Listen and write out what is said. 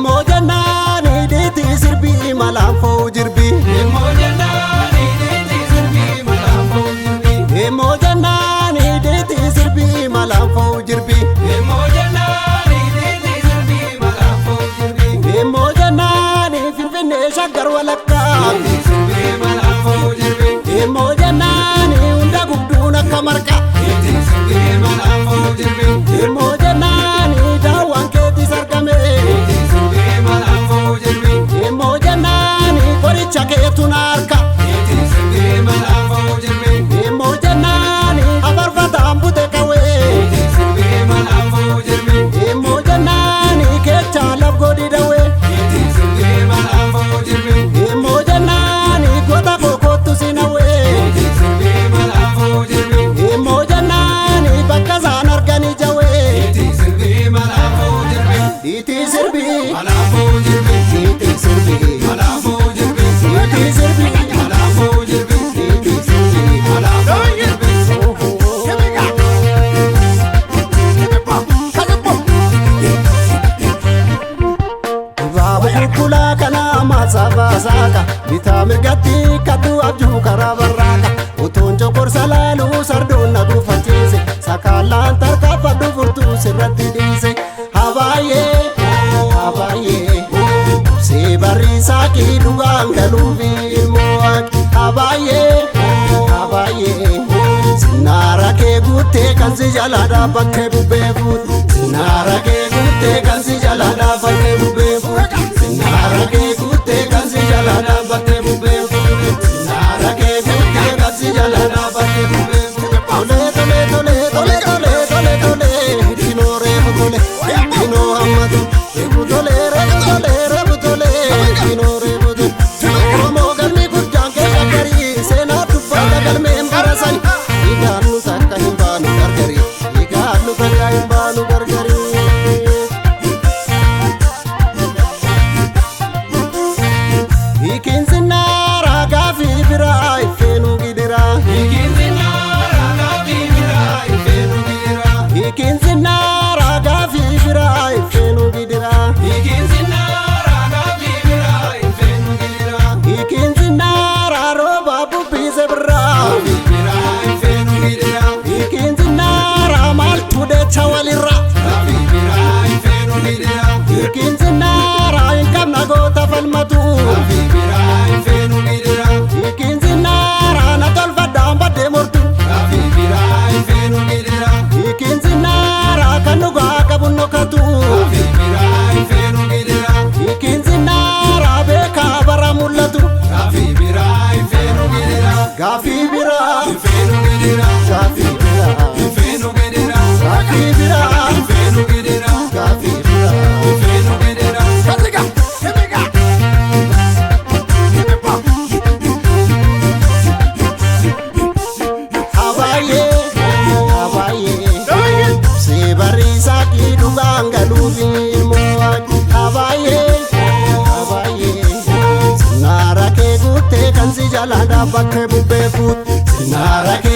Emojanani diti sirbi malamfo jirbi. Emojanani diti sirbi malamfo jirbi. Emojanani diti sirbi malamfo jirbi. Emojanani diti sirbi malamfo jirbi. Emojanani finfinne shaggar walakka diti sirbi malamfo jirbi. Emojanani unda gubduna kamarka diti sirbi malamfo jirbi. Emojanani dawan keti sargame diti sirbi malamfo jirbi. Emojanani koricha ketunarka diti sirbi malamfo jirbi. Emojanani abarfata ambute kawe diti sirbi malamfo jirbi. Emojanani kecha labgodi dawe diti sirbi malamfo jirbi. Emojanani kota kokotu sinawe diti sirbi malamfo jirbi. Emojanani bakazan argani jawe diti sirbi malamfo jirbi. Diti sirbi malamfo jirbi. Diti sirbi malamfo jirbi. Diti sirbi malamfo jirbi. Diti sirbi malamfo jirbi. Babu kukula kana masaba saka bitamir gatti katu abju karabaraka uton chokor salalu sardona gufatise sakalan tarka du furtu sirratti dise habaye habaye se barisa ki dugangalu moak habaye habaye sinara ke gutte kansi jalada bakke bubebut sinara ke gutte kansi jalada bakke bubebut sinara ke gutte kansi jalada bakke bubebut sinara ke gutte kansi jalada bakke bubebut tole tole tole tole tole tole tole dinore tole dino amadu tole re tole re tole dinore tole mo garmi gudjan ke shakari sena tubba galme embarasan iganu sakka himbanu gargari iganu sakka himbanu gargari ikin sinara gafi bira ifenu gidira ikin sinara gafi bira ifenu gidira ikin sinara gafi bira ifenu gidira ikin sinara gafi bira ifenu gidira ikin sinara roba bubi zebra bira ifenu gidira ikin sinara maltu de chawalira bira ifenu gidira ikin sinara inkam nagota falmatu bira ifenu gidira ikin sinara natol fadam bade mortu bira ifenu gidira ikin sinara kanuga kabunno katu bira ifenu gidira ikin sinara beka baramulatu bira ifenu gidira gafi bira ifenu gidira gafi bira ifenu gidira gafi bira ifenu gidira gafi bira ifenu gidira kaziga kaziga habaye habaye se barisa ki dugangalu moak habaye habaye sinara ke gutte kansi jalada bakke bubbe fut sinara ke